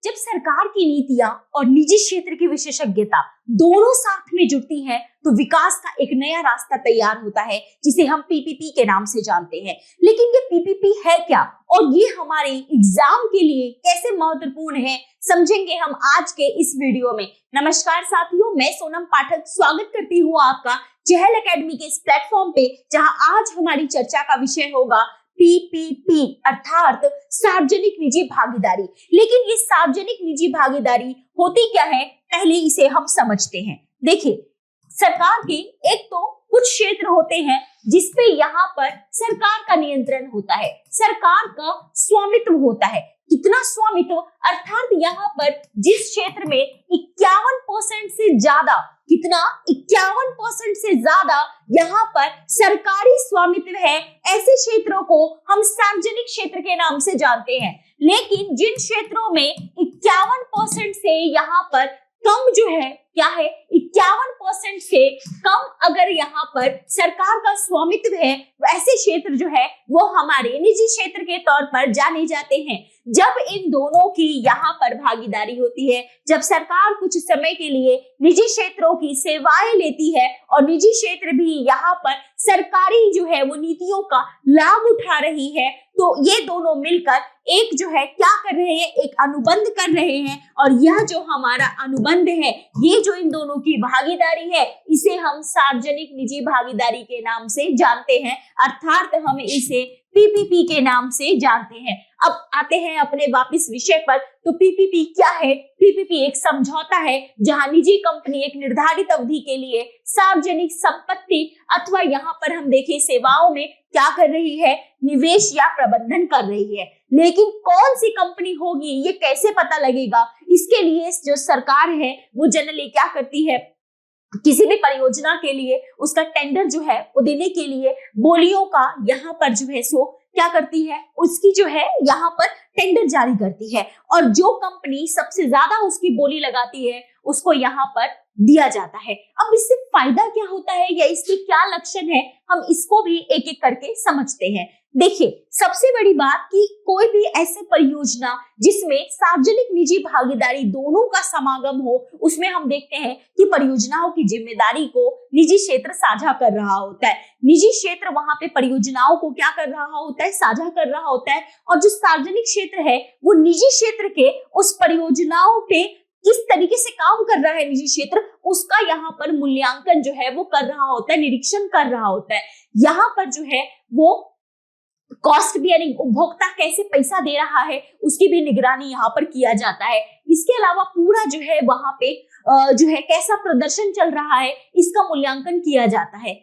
जब सरकार की नीतियां और निजी क्षेत्र की विशेषज्ञता दोनों साथ में जुड़ती हैं तो विकास का एक नया रास्ता तैयार होता है, जिसे हम पीपीपी के नाम से जानते हैं। लेकिन ये पीपीपी है क्या और ये हमारे एग्जाम के लिए कैसे महत्वपूर्ण है, समझेंगे हम आज के इस वीडियो में। नमस्कार साथियों, मैं सोनम पाठक स्वागत करती हूँ आपका चहल एकेडमी के इस प्लेटफॉर्म पे, जहां आज हमारी चर्चा का विषय होगा पीपीपी अर्थात सार्वजनिक निजी भागीदारी। लेकिन ये सार्वजनिक निजी भागीदारी होती क्या है, पहले इसे हम समझते हैं। देखिए, सरकार के एक तो कुछ क्षेत्र होते हैं जिसपे यहाँ पर सरकार का नियंत्रण होता है, सरकार का स्वामित्व होता है। कितना स्वामित्व, अर्थात यहाँ पर जिस क्षेत्र में 51% से ज्यादा, कितना 51% से ज्यादा यहाँ पर सरकारी स्वामित्व है, ऐसे क्षेत्रों को हम सार्वजनिक क्षेत्र के नाम से जानते हैं। लेकिन जिन क्षेत्रों में 51% से यहाँ पर कम जो है, क्या है, 51% से कम अगर यहाँ पर सरकार का स्वामित्व है, वैसे क्षेत्र जो है वो हमारे निजी क्षेत्र के तौर पर जाने जाते हैं। जब इन दोनों की यहाँ पर भागीदारी होती है, जब सरकार कुछ समय के लिए निजी क्षेत्रों की सेवाएं लेती है और निजी क्षेत्र भी यहाँ पर सरकारी जो है वो नीतियों का लाभ उठा रही है, तो ये दोनों मिलकर एक जो है क्या कर रहे हैं, एक अनुबंध कर रहे हैं। और यह जो हमारा अनुबंध है, ये जो इन दोनों की भागीदारी है, इसे हम सार्वजनिक निजी भागीदारी के नाम से जानते हैं, अर्थात हम इसे पीपीपी के नाम से जानते हैं। अब आते हैं अपने वापस विषय पर। तो पीपीपी क्या है? पीपीपी एक समझौता है जहां निजी कंपनी एक निर्धारित अवधि के लिए सार्वजनिक संपत्ति अथवा यहाँ पर हम देखें सेवाओं में क्या कर रही है, निवेश या प्रबंधन कर रही है। लेकिन कौन सी कंपनी होगी, ये कैसे पता लगेगा? इसके लिए जो सरकार है वो जनरली क्या करती है, किसी भी परियोजना के लिए उसका टेंडर जो है वो देने के लिए बोलियों का यहाँ पर जो है सो क्या करती है, उसकी जो है यहाँ पर टेंडर जारी करती है, और जो कंपनी सबसे ज्यादा उसकी बोली लगाती है उसको यहाँ पर दिया जाता है। अब इससे फायदा क्या होता है या इसके क्या लक्षण है, हम इसको भी एक एक करके समझते हैं। देखिए, सबसे बड़ी बात कि कोई भी ऐसे परियोजना जिसमें सार्वजनिक निजी भागीदारी दोनों का समागम हो, उसमें हम देखते हैं कि परियोजनाओं की जिम्मेदारी को निजी क्षेत्र साझा कर रहा होता है। निजी क्षेत्र वहां पे परियोजनाओं को क्या कर रहा होता है, साझा कर रहा होता है, और जो सार्वजनिक क्षेत्र है वो निजी क्षेत्र के उस परियोजनाओं पे किस तरीके से काम कर रहा है निजी क्षेत्र, उसका यहाँ पर मूल्यांकन जो है वो कर रहा होता है, निरीक्षण कर रहा होता है। यहाँ पर जो है वो कॉस्ट बियरिंग, उपभोक्ता कैसे पैसा दे रहा है, उसकी भी निगरानी यहाँ पर किया जाता है। इसके अलावा पूरा जो है वहां पे जो है कैसा प्रदर्शन चल रहा है, इसका मूल्यांकन किया जाता है।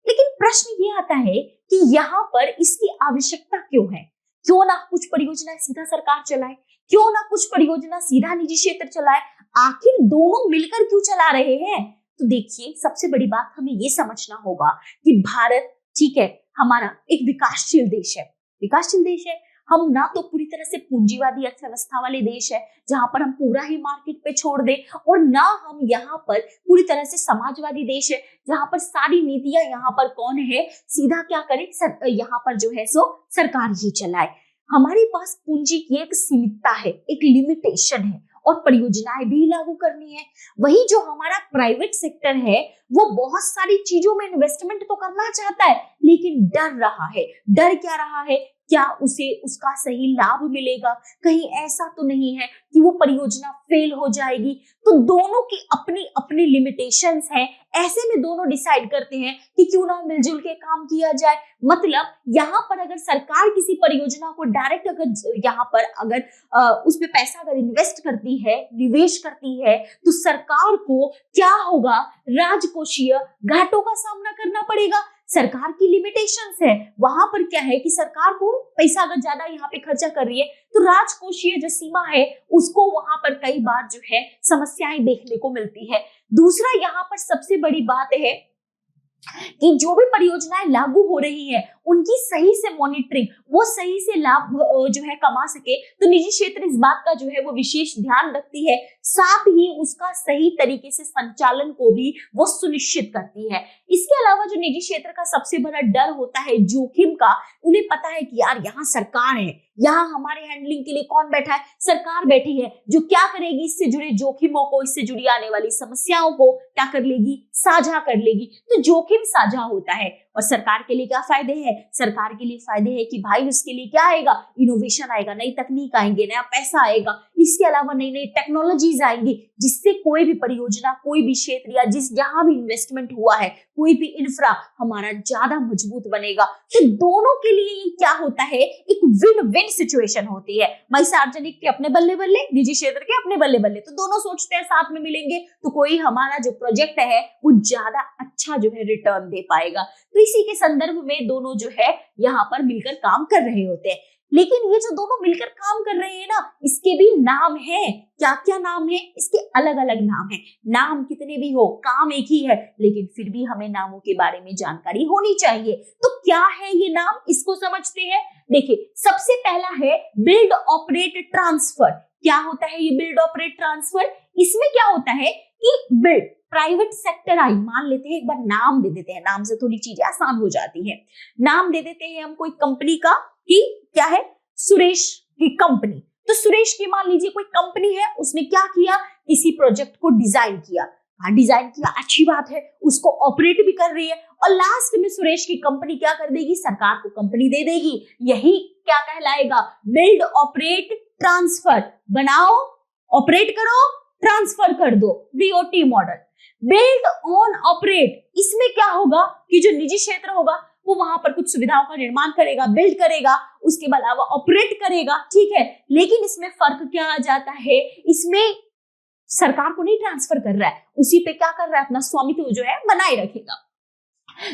लेकिन प्रश्न ये आता है कि यहाँ पर इसकी आवश्यकता क्यों है? क्यों ना कुछ परियोजना सीधा सरकार चलाए, क्यों ना कुछ परियोजना सीधा निजी क्षेत्र चलाए, आखिर दोनों मिलकर क्यों चला रहे हैं? तो देखिए, सबसे बड़ी बात हमें ये समझना होगा कि भारत, ठीक है, हमारा एक विकासशील देश है, विकासशील देश है। हम ना तो पूरी तरह से पूंजीवादी अर्थव्यवस्था वाले देश है जहां पर हम पूरा ही मार्केट पे छोड़ दें, और ना हम यहाँ पर पूरी तरह से समाजवादी देश है जहां पर सारी नीतियां यहाँ पर कौन है, सीधा क्या करे, यहाँ पर जो है सो सरकार ही चलाए। हमारे पास पूंजी की एक सीमितता है, एक लिमिटेशन है, और परियोजनाएं भी लागू करनी है। वही जो हमारा प्राइवेट सेक्टर है वो बहुत सारी चीजों में इन्वेस्टमेंट तो करना चाहता है, लेकिन डर रहा है। डर क्या रहा है, क्या उसे उसका सही लाभ मिलेगा, कहीं ऐसा तो नहीं है कि वो परियोजना फेल हो जाएगी। तो दोनों की अपनी अपनी लिमिटेशंस हैं। ऐसे में दोनों डिसाइड करते हैं कि क्यों ना मिलजुल के काम किया जाए। मतलब यहाँ पर अगर सरकार किसी परियोजना को डायरेक्ट अगर यहाँ पर अगर उस पे पैसा अगर इन्वेस्ट करती है, निवेश करती है, तो सरकार को क्या होगा, राजकोषीय घाटों का सामना करना पड़ेगा। सरकार की लिमिटेशंस है, वहां पर क्या है कि सरकार को पैसा अगर ज्यादा यहाँ पे खर्चा कर रही है तो राजकोषीय जो सीमा है उसको वहां पर कई बार जो है समस्याएं देखने को मिलती है। दूसरा यहाँ पर सबसे बड़ी बात है कि जो भी परियोजनाएं लागू हो रही है उनकी सही से मॉनिटरिंग, वो सही से लाभ जो है कमा सके, तो निजी क्षेत्र इस बात का जो है वो विशेष ध्यान रखती है, साथ ही उसका सही तरीके से संचालन को भी वो सुनिश्चित करती है। इसके अलावा जो निजी क्षेत्र का सबसे बड़ा डर होता है जोखिम का, उन्हें पता है कि यार यहाँ सरकार है, यहाँ हमारे हैंडलिंग के लिए कौन बैठा है? सरकार बैठी है, जो क्या करेगी, इससे जुड़े जोखिमों को, इससे जुड़ी आने वाली समस्याओं को क्या कर लेगी? साझा कर लेगी। तो जोखिम साझा होता है। और सरकार के लिए क्या फायदे हैं? सरकार के लिए फायदे है कि भाई उसके लिए क्या आएगा? इनोवेशन आएगा, नई तकनीक आएंगे, नया पैसा आएगा, इसके अलावा नई नई टेक्नोलॉजीज आएंगी, जिससे कोई भी परियोजना, कोई भी क्षेत्र या जहां भी इन्वेस्टमेंट हुआ है, कोई भी इंफ्रा हमारा ज्यादा मजबूत बनेगा। तो दोनों के लिए क्या होता है? एक विन विन सिचुएशन होती है। भाई सार्वजनिक के अपने बल्ले बल्ले, निजी क्षेत्र के अपने बल्ले बल्ले, तो दोनों सोचते हैं साथ में मिलेंगे तो कोई हमारा जो प्रोजेक्ट है वो ज्यादा अच्छा जो है रिटर्न दे पाएगा। तो इसी के संदर्भ में दोनों जो है यहाँ पर मिलकर काम कर रहे होते हैं। लेकिन ये जो दोनों मिलकर काम कर रहे हैं ना, इसके भी नाम है। क्या क्या नाम है? इसके अलग अलग नाम है। नाम कितने भी हो, काम एक ही है, लेकिन फिर भी हमें नामों के बारे में जानकारी होनी चाहिए। तो क्या है ये नाम, इसको समझते हैं। देखिए, सबसे पहला है बिल्ड ऑपरेट ट्रांसफर। क्या होता है ये बिल्ड ऑपरेट ट्रांसफर? इसमें क्या होता है कि बिल्ड प्राइवेट सेक्टर आई, मान लेते हैं, एक बार नाम दे देते हैं, नाम से थोड़ी चीजें आसान हो जाती हैं। नाम दे देते हैं हम कोई कंपनी का, कि क्या है? सुरेश की कंपनी। तो सुरेश की मान लीजिए कोई कंपनी है, उसने क्या किया? किसी प्रोजेक्ट को डिजाइन किया। डिजाइन किया, अच्छी बात है, उसको ऑपरेट भी कर रही है, और लास्ट में सुरेश की कंपनी क्या कर देगी? सरकार को कंपनी दे देगी। यही क्या कहलाएगा? Build operate transfer. बनाओ, ऑपरेट करो, ट्रांसफर कर दो, BOT model. Build on operate, इसमें क्या होगा कि जो निजी क्षेत्र होगा वो वहां पर कुछ सुविधाओं का निर्माण करेगा, बिल्ड करेगा, उसके अलावा ऑपरेट करेगा, ठीक है। लेकिन इसमें फर्क क्या आ जाता है? इसमें सरकार को नहीं ट्रांसफर कर रहा है, उसी पे क्या कर रहा है? अपना स्वामित्व जो है बनाए रखेगा।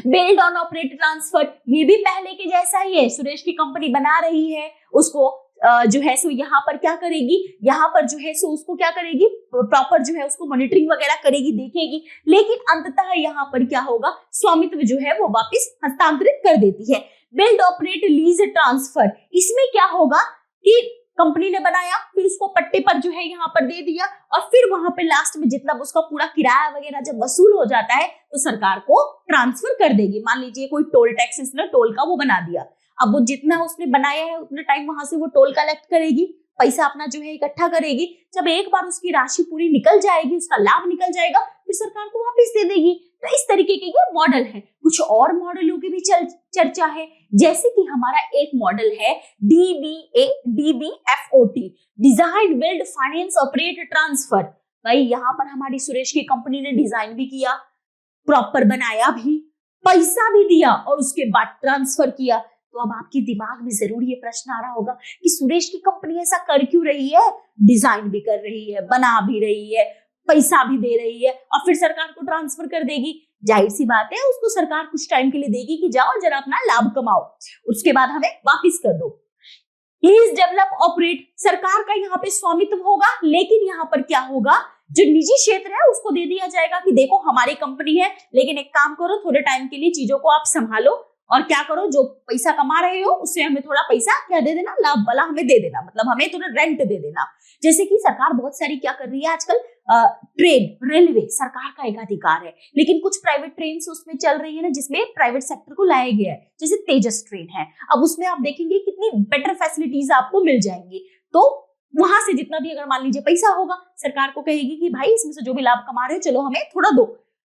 बिल्ड ऑन ऑपरेट ट्रांसफर, ये भी पहले के जैसा ही है। सुरेश की कंपनी बना रही है, उसको जो है सो यहाँ पर क्या करेगी? यहाँ पर जो है सो उसको क्या करेगी? प्रॉपर जो है उसको मॉनिटरिंग वगैरह करेगी, देखेगी। लेकिन अंततः यहाँ पर क्या होगा? स्वामित्व जो है वो वापस हस्तांतरित कर देती है। बिल्ड ऑपरेट लीज ट्रांसफर, इसमें क्या होगा कि कंपनी ने बनाया, फिर उसको पट्टे पर जो है यहाँ पर दे दिया, और फिर वहां पे लास्ट में जितना उसका पूरा किराया वगैरह जब वसूल हो जाता है तो सरकार को ट्रांसफर कर देगी। मान लीजिए कोई टोल टैक्स, इसने टोल का वो बना दिया, अब वो जितना उसने बनाया है उतने टाइम वहां से वो टोल कलेक्ट करेगी, पैसा अपना जो है इकट्ठा करेगी। जब एक बार उसकी राशि पूरी निकल जाएगी, उसका लाभ निकल जाएगा, फिर सरकार को वापस दे देगी। तो इस तरीके के ये मॉडल है। कुछ और मॉडलों की भी चर्चा है, जैसे कि हमारा एक मॉडल है DBFOT, design build finance operate transfer. भाई यहाँ पर हमारी सुरेश की कंपनी ने डिजाइन भी किया, प्रॉपर बनाया भी, पैसा भी दिया, और उसके बाद ट्रांसफर किया। तो अब आपके दिमाग में जरूर ये प्रश्न आ रहा होगा कि सुरेश की कंपनी ऐसा कर क्यों रही है? डिजाइन भी कर रही है, बना भी रही है, पैसा भी दे रही है, और फिर सरकार को ट्रांसफर कर देगी। जाहिर सी बात है, उसको सरकार कुछ टाइम के लिए देगी कि जाओ जरा अपना लाभ कमाओ, उसके बाद हमें वापिस कर दो। लीज डेवलप ऑपरेट, सरकार का यहाँ पे स्वामित्व होगा, लेकिन यहाँ पर क्या होगा? जो निजी क्षेत्र है उसको दे दिया जाएगा कि देखो हमारी कंपनी है, लेकिन एक काम करो, थोड़े टाइम के लिए चीजों को आप संभालो, और क्या करो, जो पैसा कमा रहे हो उससे हमें थोड़ा पैसा क्या दे देना? लाभ वाला हमें दे देना, मतलब हमें थोड़ा रेंट दे देना। जैसे कि सरकार बहुत सारी क्या कर रही है आजकल, ट्रेन, रेलवे सरकार का एक अधिकार है, लेकिन कुछ प्राइवेट ट्रेन उसमें चल रही है ना, जिसमें प्राइवेट सेक्टर को लाया गया है, जैसे तेजस ट्रेन है। अब उसमें आप देखेंगे कितनी बेटर फैसिलिटीज आपको मिल जाएंगी। तो वहां से जितना भी अगर मान लीजिए पैसा होगा, सरकार को कहेगी कि भाई इसमें से जो भी लाभ कमा रहे हो चलो हमें थोड़ा दो।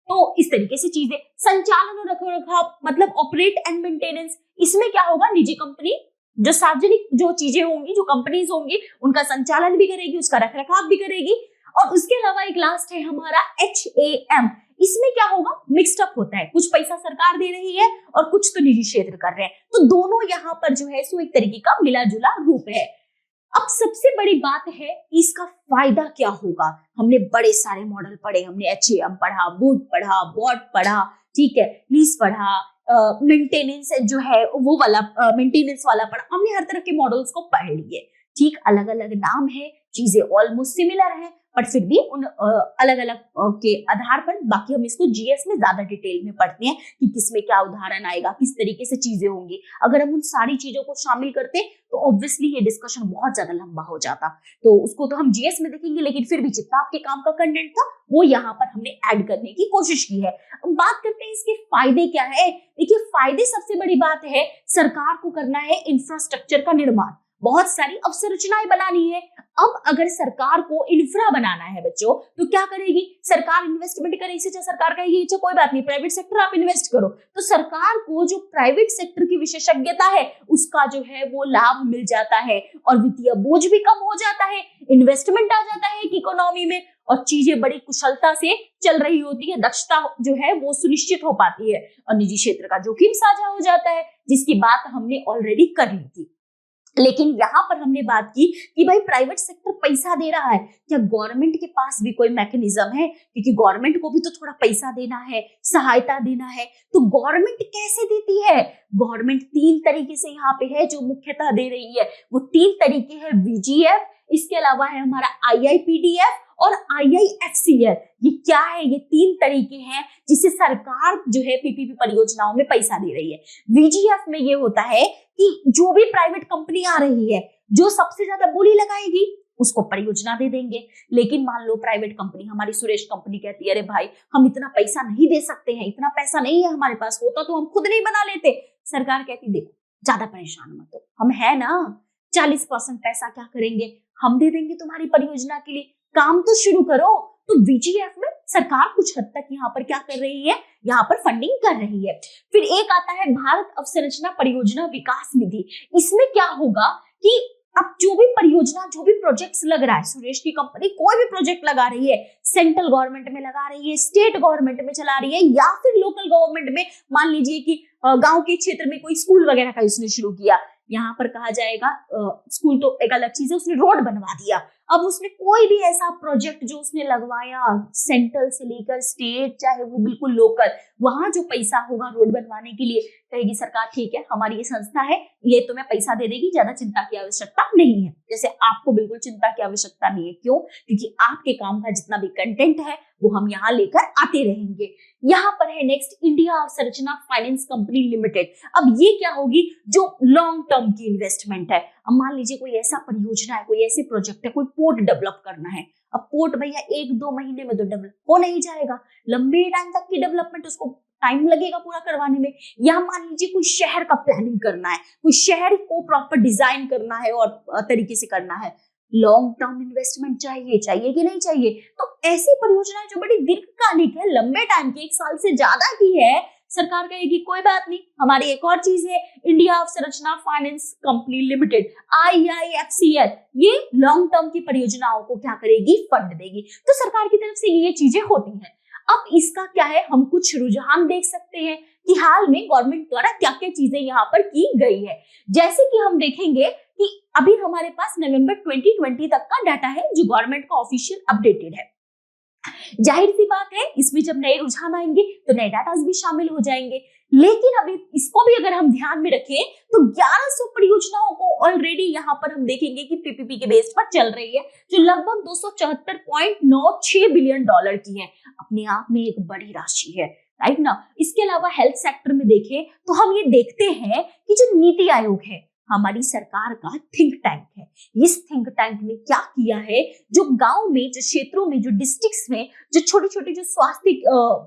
तो इस तरीके से चीजें, संचालन और रखरखाव मतलब ऑपरेट एंड मेंटेनेंस, इसमें क्या होगा? निजी कंपनी जो सार्वजनिक जो चीजें होंगी, जो कंपनीज होंगी, उनका संचालन भी करेगी, उसका रखरखाव भी करेगी। और उसके अलावा एक लास्ट है हमारा HAM, इसमें क्या होगा? मिक्सड अप होता है, कुछ पैसा सरकार दे रही है और कुछ तो निजी क्षेत्र कर रहे हैं, तो दोनों यहाँ पर जो है सो एक तरीके का मिला जुला रूप है। अब सबसे बड़ी बात है इसका फायदा क्या होगा? हमने बड़े सारे मॉडल पढ़े, हमने HAM पढ़ा, बूट पढ़ा, बॉट पढ़ा, ठीक है, लीज पढ़ा, मेंटेनेंस जो है वो वाला मेंटेनेंस वाला पढ़ा, हमने हर तरह के मॉडल्स को पढ़ लिए। ठीक, अलग अलग नाम है, चीजें ऑलमोस्ट सिमिलर है, बट फिर भी उन अलग अलग के आधार पर बाकी हम इसको GS में ज्यादा डिटेल में पढ़ते हैं कि किसमें क्या उदाहरण आएगा, किस तरीके से चीजें होंगी। अगर हम उन सारी चीजों को शामिल करते तो ऑब्वियसली ये डिस्कशन बहुत ज्यादा लंबा हो जाता, तो उसको तो हम GS में देखेंगे, लेकिन फिर भी जितना आपके काम का कंटेंट था वो यहाँ पर हमने ऐड करने की कोशिश की है। बात करते हैं इसके फायदे क्या है। देखिए, फायदे सबसे बड़ी बात है, सरकार को करना है इंफ्रास्ट्रक्चर का निर्माण, बहुत सारी अवसंरचनाएं बनानी है। अब अगर सरकार को इंफ्रा बनाना है बच्चों, तो क्या करेगी सरकार? इन्वेस्टमेंट करे। इसे सरकार कहेगी अच्छा कोई बात नहीं, प्राइवेट सेक्टर आप इन्वेस्ट करो। तो सरकार को जो प्राइवेट सेक्टर की विशेषज्ञता है उसका जो है वो लाभ मिल जाता है और वित्तीय बोझ भी कम हो जाता है, इन्वेस्टमेंट आ जाता है इकोनॉमी में और चीजें बड़ी कुशलता से चल रही होती है, दक्षता जो है वो सुनिश्चित हो पाती है और निजी क्षेत्र का जोखिम साझा हो जाता है, जिसकी बात हमने ऑलरेडी कर ली थी। लेकिन यहाँ पर हमने बात की कि भाई प्राइवेट सेक्टर पैसा दे रहा है, क्या गवर्नमेंट के पास भी कोई मैकेनिज्म है? क्योंकि गवर्नमेंट को भी तो थोड़ा पैसा देना है, सहायता देना है। तो गवर्नमेंट कैसे देती है? गवर्नमेंट 3 तरीके से यहाँ पे है जो मुख्यतः दे रही है। वो 3 तरीके हैं, VGF, इसके अलावा है हमारा IIPDF और IIFCL। ये क्या है? ये 3 तरीके हैं जिससे सरकार जो है PPP परियोजनाओं में पैसा दे रही है। VGF में ये होता है कि जो भी प्राइवेट कंपनी आ रही है, जो सबसे ज्यादा बोली लगाएगी उसको परियोजना दे देंगे। लेकिन मान लो प्राइवेट कंपनी, हमारी सुरेश कंपनी कहती है अरे भाई हम इतना पैसा नहीं दे सकते हैं, इतना पैसा नहीं है हमारे पास, होता तो हम खुद नहीं बना लेते। सरकार कहती देखो ज्यादा परेशान मत हो, हम है ना, 40% पैसा क्या करेंगे, हम दे देंगे तुम्हारी परियोजना के लिए, काम तो शुरू करो। तो VGF में सरकार कुछ हद तक यहाँ पर क्या कर रही है? यहाँ पर फंडिंग कर रही है। फिर एक आता है भारत अवसंरचना परियोजना विकास निधि। इसमें क्या होगा कि अब जो भी परियोजना, जो भी प्रोजेक्ट्स लग रहा है, सुरेश की कंपनी कोई भी प्रोजेक्ट लगा रही है, सेंट्रल गवर्नमेंट में लगा रही है, स्टेट गवर्नमेंट में चला रही है या फिर लोकल गवर्नमेंट में, मान लीजिए कि गांव के क्षेत्र में कोई स्कूल वगैरह का उसने शुरू किया, यहाँ पर कहा जाएगा स्कूल तो एक अलग चीज है, उसने रोड बनवा दिया। अब उसने कोई भी ऐसा प्रोजेक्ट जो उसने लगवाया, सेंट्रल से लेकर स्टेट, चाहे वो बिल्कुल लोकल, वहां जो पैसा होगा रोड बनवाने के लिए, कहेगी सरकार ठीक है हमारी ये संस्था है, ये तुम्हें पैसा दे देगी, ज्यादा चिंता की आवश्यकता नहीं है। जैसे आपको बिल्कुल चिंता की आवश्यकता नहीं है, क्यों? क्योंकि आपके काम का जितना भी कंटेंट है वो हम यहाँ लेकर आते रहेंगे। यहाँ पर है नेक्स्ट, इंडिया अवसंरचना फाइनेंस कंपनी लिमिटेड। अब ये क्या होगी? जो लॉन्ग टर्म की इन्वेस्टमेंट है। अब मान लीजिए कोई ऐसा परियोजना है, कोई ऐसे प्रोजेक्ट है, कोई पोर्ट डेवलप करना है। अब पोर्ट भैया 1-2 महीने में तो डेवलप हो नहीं जाएगा, लंबे टाइम तक की डेवलपमेंट, उसको टाइम लगेगा पूरा करवाने में। या मान लीजिए कोई शहर का प्लानिंग करना है, कोई शहर को प्रॉपर डिजाइन करना है और तरीके से करना है, लॉन्ग टर्म इन्वेस्टमेंट चाहिए कि नहीं चाहिए? तो ऐसी परियोजनाएं जो बड़ी दीर्घकालिक है, लंबे टाइम की, 1 साल से ज्यादा की है, सरकार कहेगी कोई बात नहीं, हमारी एक और चीज है इंडिया अवसंरचना फाइनेंस कंपनी लिमिटेड, IIFCL, ये लॉन्ग टर्म की परियोजनाओं को क्या करेगी? फंड देगी। तो सरकार की तरफ से ये चीजें होती हैं। अब इसका क्या है, हम कुछ रुझान देख सकते हैं कि हाल में गवर्नमेंट द्वारा क्या क्या चीजें यहाँ पर की गई है। जैसे कि हम देखेंगे कि अभी हमारे पास नवंबर 2020 तक का डाटा है जो गवर्नमेंट का ऑफिशियल अपडेटेड है। जाहिर सी बात है इसमें जब नए रुझान आएंगे तो नए डाटा भी शामिल हो जाएंगे। लेकिन अभी इसको भी अगर हम ध्यान में रखें तो 1100 परियोजनाओं को ऑलरेडी यहाँ पर हम देखेंगे कि PPP के बेस पर चल रही है, जो लगभग $274.96 बिलियन की है। अपने आप में एक बड़ी राशि है, राइट ना। इसके अलावा हेल्थ सेक्टर में देखें तो हम ये देखते हैं कि जो नीति आयोग है हमारी सरकार का थिंक टैंक है। इस थिंक टैंक ने क्या किया है, जो गांव में, जो क्षेत्रों में, जो डिस्ट्रिक्ट्स में, जो छोटे छोटे जो स्वास्थ्य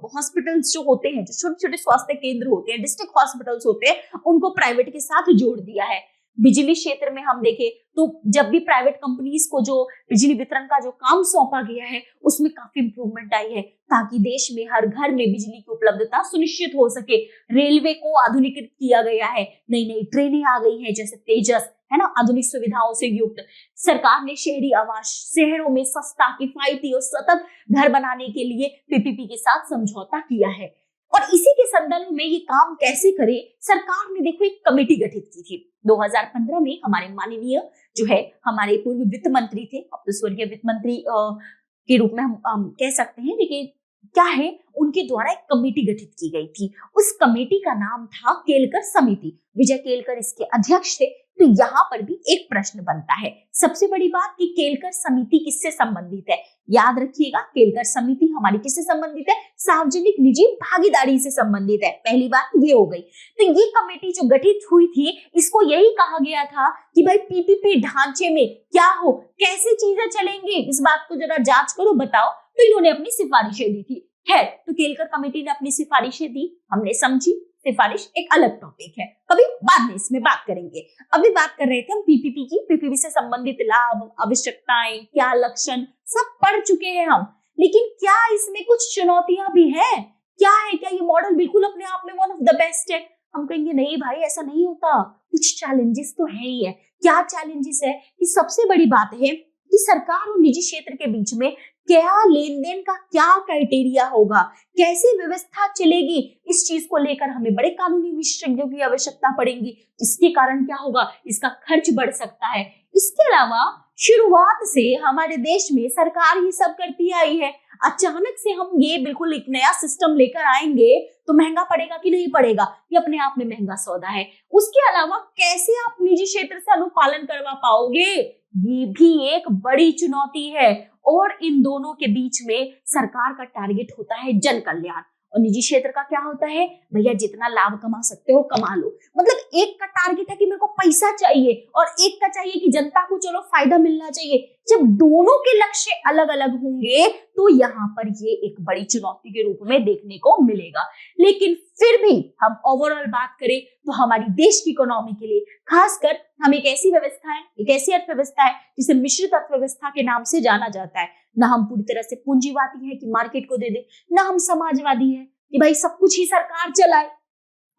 हॉस्पिटल्स जो होते हैं, जो छोटे छोटे स्वास्थ्य केंद्र होते हैं, डिस्ट्रिक्ट हॉस्पिटल्स होते हैं, उनको प्राइवेट के साथ जोड़ दिया है। बिजली क्षेत्र में हम देखें तो जब भी प्राइवेट कंपनीज को जो बिजली वितरण का जो काम सौंपा गया है उसमें काफी इंप्रूवमेंट आई है, ताकि देश में हर घर में बिजली की उपलब्धता सुनिश्चित हो सके। रेलवे को आधुनिकीकृत किया गया है, नई नई ट्रेनें आ गई हैं जैसे तेजस, है ना, आधुनिक सुविधाओं से युक्त। सरकार ने शहरी आवास, शहरों में सस्ता, किफायती और सतत घर बनाने के लिए PPP के साथ समझौता किया है। और इसी के संदर्भ में ये काम कैसे करे, सरकार ने देखो एक कमेटी गठित की थी 2015 में। हमारे माननीय जो है हमारे पूर्व वित्त मंत्री थे, अब तो स्वर्गीय वित्त मंत्री के रूप में हम कह सकते हैं, लेकिन क्या है, उनके द्वारा एक कमेटी गठित की गई थी। उस कमेटी का नाम था केलकर समिति। विजय केलकर इसके अध्यक्ष थे। तो यहाँ पर भी एक प्रश्न बनता है, सबसे बड़ी बात कि केलकर समिति किससे संबंधित है? याद रखिएगा, केलकर समिति हमारी किससे संबंधित है? सार्वजनिक निजी भागीदारी से संबंधित है। पहली बात ये हो गई। तो ये कमेटी जो गठित हुई थी, इसको यही कहा गया था कि भाई PPP ढांचे में क्या हो, कैसे चीजें चलेंगी, इस बात को जरा जांच करो, बताओ। तो इन्होंने अपनी सिफारिशें दी थी। है तो केलकर कमेटी ने अपनी सिफारिशें दी, हमने समझी, सिफारिश एक अलग टॉपिक है, कभी बाद में इसमें बात करेंगे। अभी बात कर रहे थे हम पीपीपी की, पीपीपी से संबंधित लाभ, आवश्यकताएं, क्या लक्षण, सब पढ़ चुके हैं हम। लेकिन क्या इसमें कुछ चुनौतियां भी हैं? क्या है, क्या ये मॉडल बिल्कुल अपने आप में वन ऑफ द बेस्ट है? हम कहेंगे नहीं भाई, ऐसा नहीं होता, कुछ चैलेंजेस तो है ही है। क्या चैलेंजेस है? कि सबसे बड़ी बात है कि सरकार और निजी क्षेत्र के बीच में क्या लेन देन का क्या क्राइटेरिया होगा, कैसी व्यवस्था चलेगी, इस चीज को लेकर हमें बड़े कानूनी विशेषज्ञों की आवश्यकता पड़ेगी। इसके कारण क्या होगा, इसका खर्च बढ़ सकता है। इसके अलावा शुरुआत से हमारे देश में सरकार ही सब करती आई है। अचानक से हम ये बिल्कुल एक नया सिस्टम लेकर आएंगे तो महंगा पड़ेगा कि नहीं पड़ेगा, ये अपने आप में महंगा सौदा है। उसके अलावा कैसे आप निजी क्षेत्र से अनुपालन करवा पाओगे, ये भी एक बड़ी चुनौती है। और इन दोनों के बीच में सरकार का टारगेट होता है जन कल्याण, और निजी क्षेत्र का क्या होता है, भैया जितना लाभ कमा सकते हो कमा लो। मतलब एक का टारगेट है कि मेरे को पैसा चाहिए और एक का चाहिए कि जनता को चलो फायदा मिलना चाहिए। जब दोनों के लक्ष्य अलग अलग होंगे तो यहाँ पर ये एक बड़ी चुनौती के रूप में देखने को मिलेगा। लेकिन फिर भी हम ओवरऑल बात करें तो हमारी देश की इकोनॉमी के लिए खासकर हम एक ऐसी व्यवस्था है, एक ऐसी अर्थव्यवस्था है जिसे मिश्रित अर्थव्यवस्था के नाम से जाना जाता है। ना हम पूरी तरह से पूंजीवादी है कि मार्केट को दे दे, ना हम समाजवादी है कि भाई सब कुछ ही सरकार चलाए।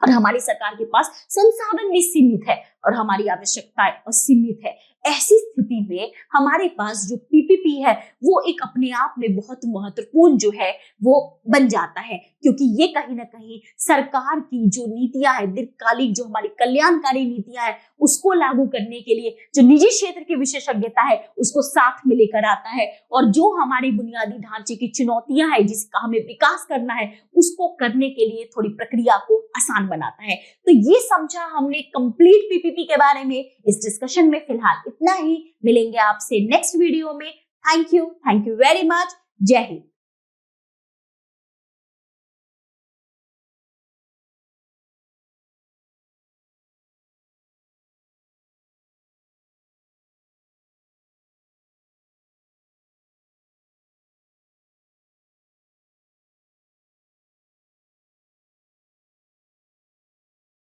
और हमारी सरकार के पास संसाधन भी सीमित है और हमारी आवश्यकताएं असीमित है। ऐसी स्थिति में हमारे पास जो पीपीपी है वो एक अपने आप में बहुत महत्वपूर्ण जो है वो बन जाता है, क्योंकि ये कहीं ना कहीं सरकार की जो नीतियां है, दीर्घकालिक जो हमारी कल्याणकारी नीतियां है, उसको लागू करने के लिए जो निजी क्षेत्र की विशेषज्ञता है उसको साथ में लेकर आता है। और जो हमारी बुनियादी ढांचे की चुनौतियां है जिसका हमें विकास करना है, उसको करने के लिए थोड़ी प्रक्रिया को आसान बनाता है। तो ये समझा हमने कंप्लीट पीपीपी के बारे में। इस डिस्कशन में फिलहाल इतना ही, मिलेंगे आपसे नेक्स्ट वीडियो में। Thank you very much. जय हिंद।